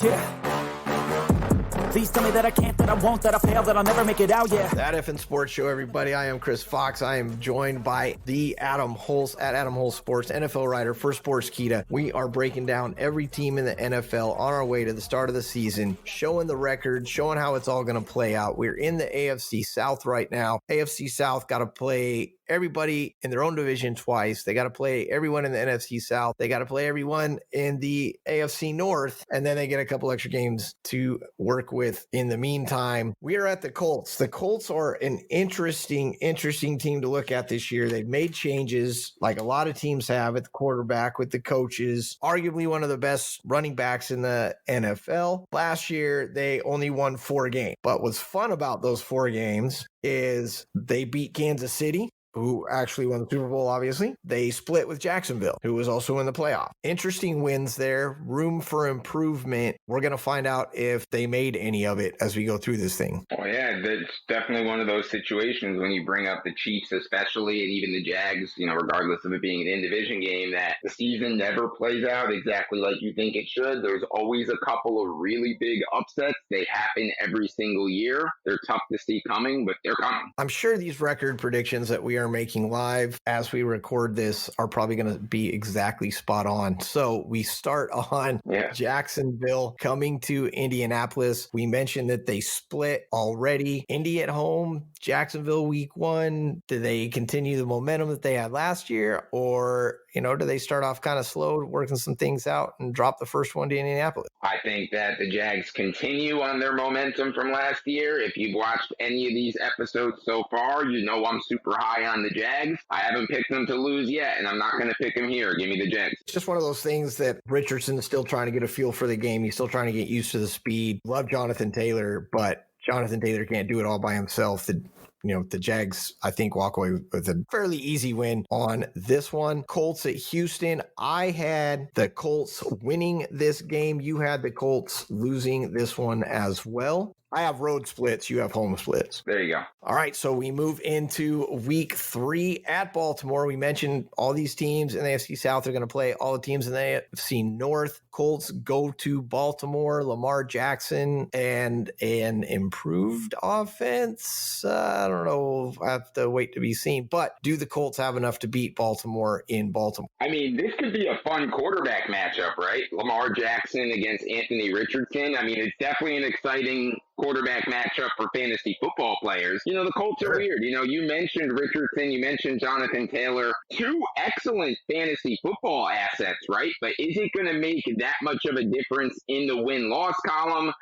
Yeah. Please tell me that I can't, that I won't, that I fail, that I'll never make it out, yeah. That Effin' Sports Show, everybody. I am Chris Fox. I am joined by the Adam Hulse at Adam Hulse Sports, NFL writer for Sportskeeda. We are breaking down every team in the NFL on our way to the start of the season, showing the record, showing how it's all going to play out. We're in the AFC South right now. AFC South got to play everybody in their own division twice. They got to play everyone in the NFC South. They got to play everyone in the AFC North, and then they get a couple extra games to work with in the meantime. We are at the Colts. The Colts are an interesting team to look at this year. They've made changes like a lot of teams have at the quarterback with the coaches, arguably one of the best running backs in the NFL. Last year, they only won 4 games. But what's fun about those 4 games is they beat Kansas City, who actually won the Super Bowl, obviously. They split with Jacksonville, who was also in the playoff. Interesting wins there, room for improvement. We're going to find out if they made any of it as we go through this thing. Oh, yeah, that's definitely one of those situations when you bring up the Chiefs especially, and even the Jags, regardless of it being an in-division game, that the season never plays out exactly like you think it should. There's always a couple of really big upsets. They happen every single year. They're tough to see coming, but they're coming. I'm sure these record predictions that we are making live as we record this are probably going to be exactly spot on. So we start on Jacksonville coming to Indianapolis. We mentioned that they split already. Indy at home, Jacksonville week 1. Do they continue the momentum that they had last year, or do they start off kind of slow, working some things out and drop the first one to Indianapolis? I think that the Jags continue on their momentum from last year. If you've watched any of these episodes so far, I'm super high on the Jags. I haven't picked them to lose yet, and I'm not going to pick them here. Give me the Jags. It's just one of those things that Richardson is still trying to get a feel for the game. He's still trying to get used to the speed. Love Jonathan Taylor, but Jonathan Taylor can't do it all by himself. The Jags, I think, walk away with a fairly easy win on this one. Colts at Houston. I had the Colts winning this game. You had the Colts losing this one as well. I have road splits. You have home splits. There you go. All right, so we move into week 3 at Baltimore. We mentioned all these teams in the AFC South are going to play all the teams in the AFC North. Colts go to Baltimore. Lamar Jackson and an improved offense. I don't know. I have to wait to be seen. But do the Colts have enough to beat Baltimore in Baltimore? I mean, this could be a fun quarterback matchup, right? Lamar Jackson against Anthony Richardson. I mean, it's definitely an exciting quarterback matchup for fantasy football players. The Colts are weird. You mentioned Richardson, you mentioned Jonathan Taylor, 2 excellent fantasy football assets, right? But is it going to make that much of a difference in the win-loss column?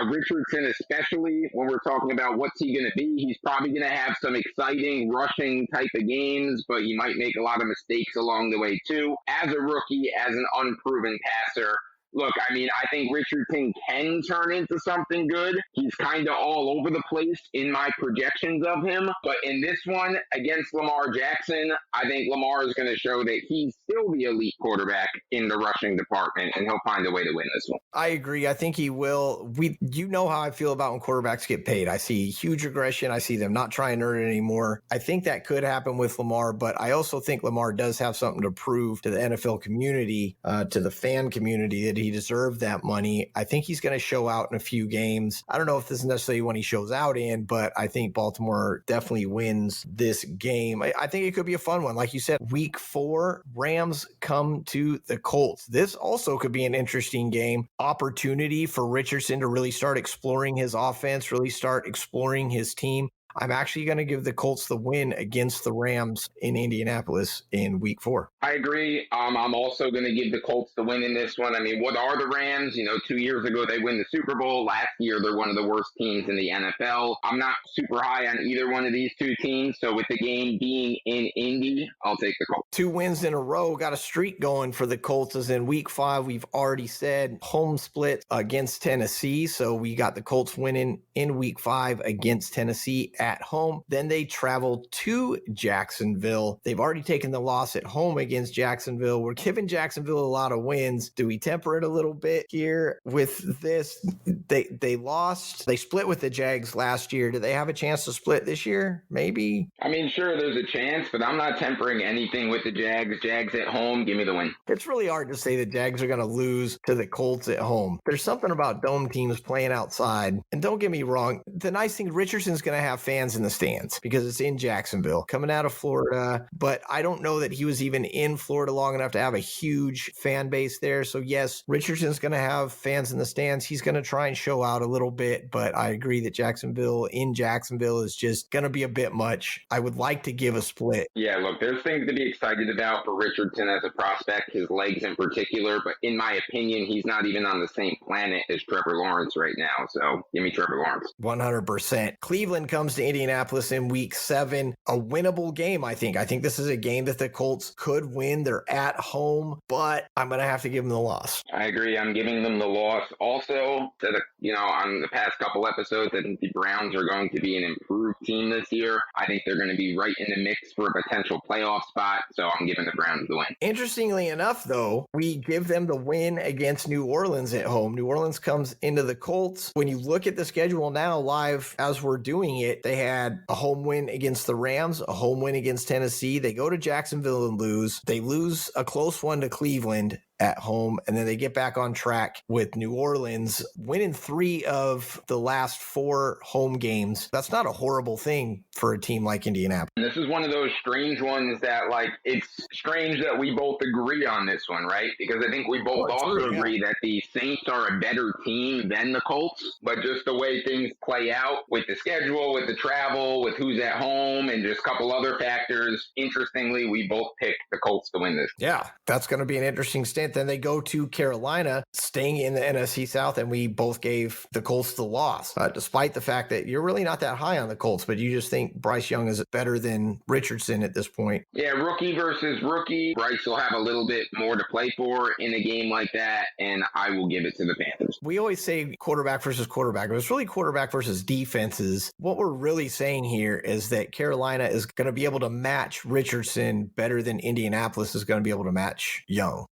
Richardson, especially when we're talking about what's he going to be, he's probably going to have some exciting rushing type of games, but he might make a lot of mistakes along the way too. As a rookie, as an unproven passer, look, I mean, I think Richardson can turn into something good. He's kind of all over the place in my projections of him. But in this one, against Lamar Jackson, I think Lamar is going to show that he's still the elite quarterback in the rushing department, and he'll find a way to win this one. I agree. I think he will. You know how I feel about when quarterbacks get paid. I see huge regression. I see them not trying to earn it anymore. I think that could happen with Lamar, but I also think Lamar does have something to prove to the NFL community, to the fan community, that he deserved that money. I think he's going to show out in a few games. I don't know if this is necessarily when he shows out in, but I think Baltimore definitely wins this game. I think it could be a fun one. Like you said, week 4, Rams come to the Colts. This also could be an interesting game. Opportunity for Richardson to really start exploring his offense, really start exploring his team. I'm actually going to give the Colts the win against the Rams in Indianapolis in week 4. I agree. I'm also going to give the Colts the win in this one. I mean, what are the Rams? 2 years ago, they win the Super Bowl. Last year, they're one of the worst teams in the NFL. I'm not super high on either one of these 2 teams. So with the game being in Indy, I'll take the Colts. 2 wins in a row. Got a streak going for the Colts. As in week 5, we've already said home split against Tennessee. So we got the Colts winning in week 5 against Tennessee at home. Then they travel to Jacksonville. They've already taken the loss at home against Jacksonville. We're giving Jacksonville a lot of wins. Do we temper it a little bit here with this? They lost. They split with the Jags last year. Do they have a chance to split this year? Maybe. I mean, sure, there's a chance, but I'm not tempering anything with the Jags. Jags at home, give me the win. It's really hard to say the Jags are going to lose to the Colts at home. There's something about dome teams playing outside. And don't get me wrong, the nice thing, Richardson's going to have fans in the stands because it's in Jacksonville, coming out of Florida. But I don't know that he was even in Florida long enough to have a huge fan base there. So yes, Richardson's going to have fans in the stands. He's going to try and show out a little bit, but I agree that Jacksonville is just going to be a bit much. I would like to give a split. Yeah, look, there's things to be excited about for Richardson as a prospect, his legs in particular, but in my opinion, he's not even on the same planet as Trevor Lawrence right now. So give me Trevor Lawrence. 100%. Cleveland comes to Indianapolis in week 7. A winnable game, I think. I think this is a game that the Colts could win. They're at home, but I'm going to have to give them the loss. I agree. I'm giving them the loss. Also, on the past couple episodes, I think the Browns are going to be an improved team this year. I think they're going to be right in the mix for a potential playoff spot, so I'm giving the Browns the win. Interestingly enough, though, we give them the win against New Orleans at home. New Orleans comes into the Colts. When you look at the schedule now, live as we're doing it, they had a home win against the Rams, a home win against Tennessee. They go to Jacksonville and lose. They lose a close one to Cleveland at home, and then they get back on track with New Orleans, winning 3 of the last 4 home games. That's not a horrible thing for a team like Indianapolis. And this is one of those strange ones that, it's strange that we both agree on this one, right? Because I think we both agree that the Saints are a better team than the Colts, but just the way things play out with the schedule, with the travel, with who's at home, and just a couple other factors, interestingly, we both picked the Colts to win this. Yeah, that's going to be an interesting stint. Then they go to Carolina, staying in the NFC South, and we both gave the Colts the loss, despite the fact that you're really not that high on the Colts, but you just think Bryce Young is better than Richardson at this point. Yeah, rookie versus rookie. Bryce will have a little bit more to play for in a game like that, and I will give it to the Panthers. We always say quarterback versus quarterback, but it's really quarterback versus defenses. What we're really saying here is that Carolina is going to be able to match Richardson better than Indianapolis is going to be able to match Young.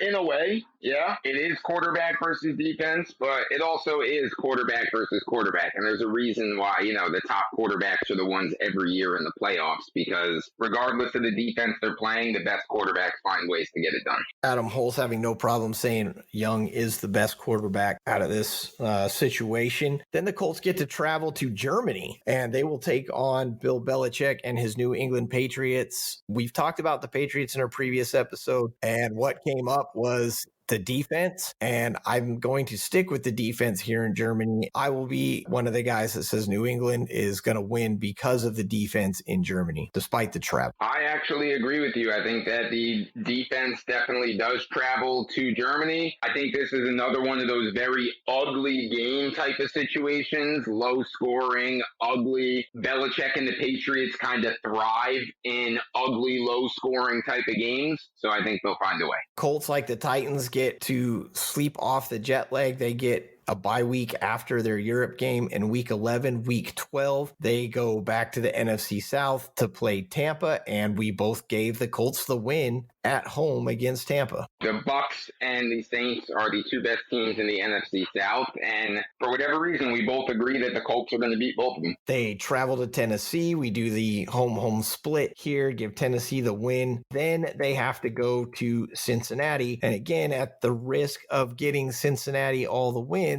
In a way, yeah, it is quarterback versus defense, but it also is quarterback versus quarterback. And there's a reason why, the top quarterbacks are the ones every year in the playoffs, because regardless of the defense they're playing, the best quarterbacks find ways to get it done. Adam Hulse having no problem saying Young is the best quarterback out of this situation. Then the Colts get to travel to Germany, and they will take on Bill Belichick and his New England Patriots. We've talked about the Patriots in our previous episode, and what came up was the defense, and I'm going to stick with the defense here in Germany. I will be one of the guys that says New England is going to win because of the defense in Germany, despite the travel. I actually agree with you. I think that the defense definitely does travel to Germany. I think this is another one of those very ugly game type of situations, low scoring, ugly. Belichick and the Patriots kind of thrive in ugly, low scoring type of games, so I think they'll find a way. Colts, like the Titans, get to sleep off the jet lag. They get a bye week after their Europe game in week 11. Week 12, they go back to the NFC South to play Tampa, and we both gave the Colts the win at home against Tampa. The Bucs and the Saints are the 2 best teams in the NFC South, and for whatever reason, we both agree that the Colts are going to beat both of them. They travel to Tennessee. We do the home split here, give Tennessee the win. Then they have to go to Cincinnati, and again, at the risk of getting Cincinnati all the wins,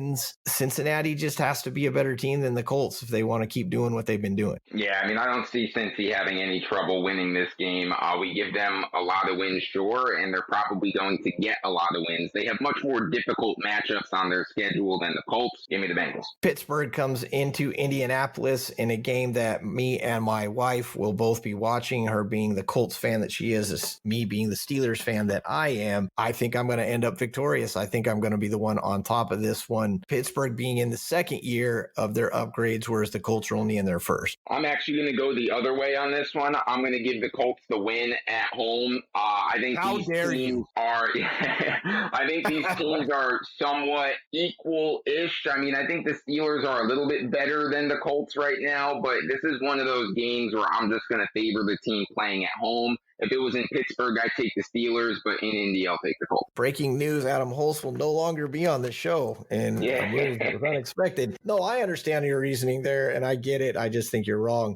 Cincinnati just has to be a better team than the Colts if they want to keep doing what they've been doing. Yeah, I don't see Cincy having any trouble winning this game. We give them a lot of wins, sure, and they're probably going to get a lot of wins. They have much more difficult matchups on their schedule than the Colts. Give me the Bengals. Pittsburgh comes into Indianapolis in a game that me and my wife will both be watching, her being the Colts fan that she is, me being the Steelers fan that I am. I think I'm going to end up victorious. I think I'm going to be the one on top of this one. one. Pittsburgh being in the second year of their upgrades, whereas the Colts are only in their first. I'm actually going to go the other way on this one. I'm going to give the Colts the win at home. I think How these dare teams you? are. I think these teams are somewhat equal-ish. I mean, I think the Steelers are a little bit better than the Colts right now, but this is one of those games where I'm just going to favor the team playing at home. If it was in Pittsburgh, I'd take the Steelers, but in Indy, I'll take the Colts. Breaking news, Adam Hulse will no longer be on the show, and a move that was unexpected. No, I understand your reasoning there, and I get it. I just think you're wrong.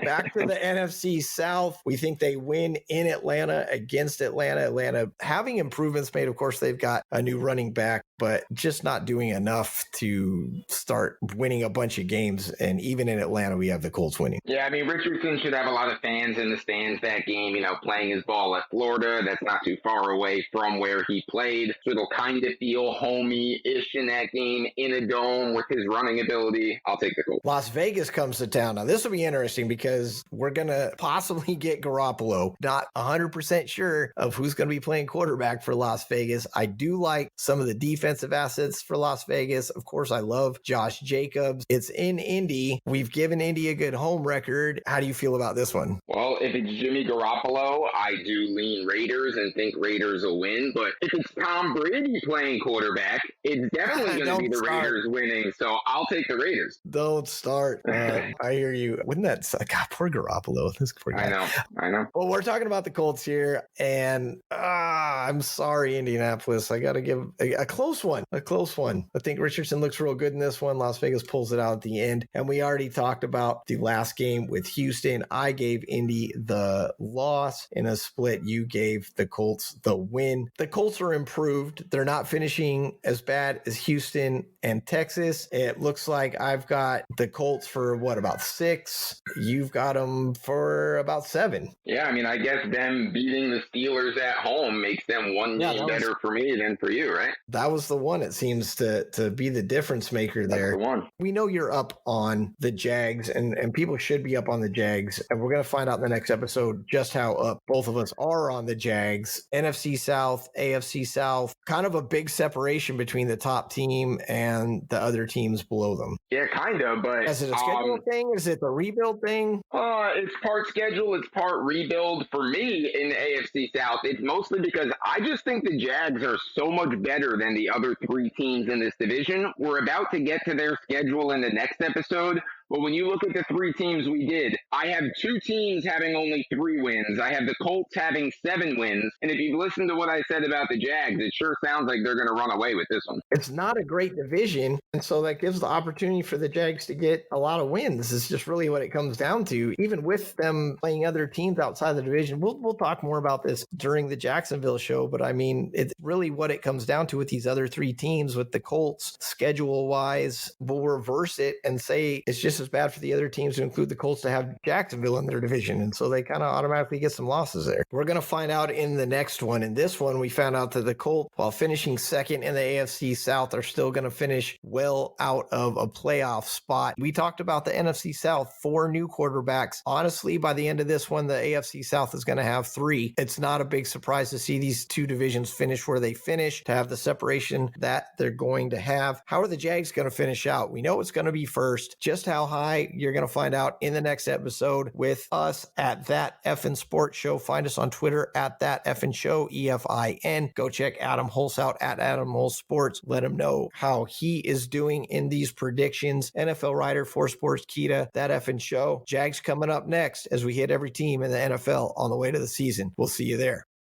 Back to the NFC South. We think they win in Atlanta against Atlanta. Atlanta having improvements made. Of course, they've got a new running back, but just not doing enough to start winning a bunch of games. And even in Atlanta, we have the Colts winning. Yeah, I mean, Richardson should have a lot of fans in the stands that game, playing his ball at Florida. That's not too far away from where he played. So it'll kind of feel homey-ish in that game in a dome with his running ability. I'll take the Colts. Las Vegas comes to town. Now, this will be interesting because we're going to possibly get Garoppolo. Not 100% sure of who's going to be playing quarterback for Las Vegas. I do like some of the defensive assets for Las Vegas. Of course, I love Josh Jacobs. It's in Indy. We've given Indy a good home record. How do you feel about this one? Well, if it's Jimmy Garoppolo, I do lean Raiders and think Raiders will win. But if it's Tom Brady playing quarterback, it's definitely going to be the Raiders winning. So I'll take the Raiders. Don't start. I hear you. Wouldn't that suck? God, poor Garoppolo. This poor guy. I know. Well, we're talking about the Colts here, and I'm sorry, Indianapolis. I got to give a close one. A close one. I think Richardson looks real good in this one. Las Vegas pulls it out at the end. And we already talked about the last game with Houston. I gave Indy the loss. In a split, you gave the Colts the win. The Colts are improved. They're not finishing as bad as Houston and Texas. It looks like I've got the Colts for about 6. You've got them for about 7. Yeah, I mean, I guess them beating the Steelers at home makes them one game better for me than for you, right? That was the one. It seems to be the difference maker there. That's the one. We know you're up on the Jags, and people should be up on the Jags. And we're going to find out in the next episode just how up both of us are on the Jags. NFC South, AFC South, kind of a big separation between the top team and the other teams below them. Yeah, kind of, but... Is it a schedule thing? Is it a rebuild thing? It's part schedule, it's part rebuild. For me, in the AFC South, it's mostly because I just think the Jags are so much better than the other 3 teams in this division. We're about to get to their schedule in the next episode. But when you look at the 3 teams we did, I have 2 teams having only 3 wins. I have the Colts having 7 wins. And if you've listened to what I said about the Jags, it sure sounds like they're going to run away with this one. It's not a great division, and so that gives the opportunity for the Jags to get a lot of wins. This is just really what it comes down to. Even with them playing other teams outside the division, we'll talk more about this during the Jacksonville show, but I mean, it's really what it comes down to with these other 3 teams. With the Colts, schedule-wise, we'll reverse it and say it's just as bad for the other teams to include the Colts to have Jacksonville in their division. And so they kind of automatically get some losses there. We're going to find out in the next one. In this one, we found out that the Colts, while finishing second in the AFC South, are still going to finish well out of a playoff spot. We talked about the NFC South, 4 new quarterbacks. Honestly, by the end of this one, the AFC South is going to have 3. It's not a big surprise to see these 2 divisions finish where they finish, to have the separation that they're going to have. How are the Jags going to finish out? We know it's going to be first. Just how high, you're going to find out in the next episode with us at That Effin' Sports Show. Find us on Twitter at That Effin' Show, EFIN. Go check Adam Hulse out at Adam Hulse Sports. Let him know how he is doing in these predictions. NFL writer for Sports Kita, That Effin' Show. Jags coming up next as we hit every team in the NFL on the way to the season. We'll see you there.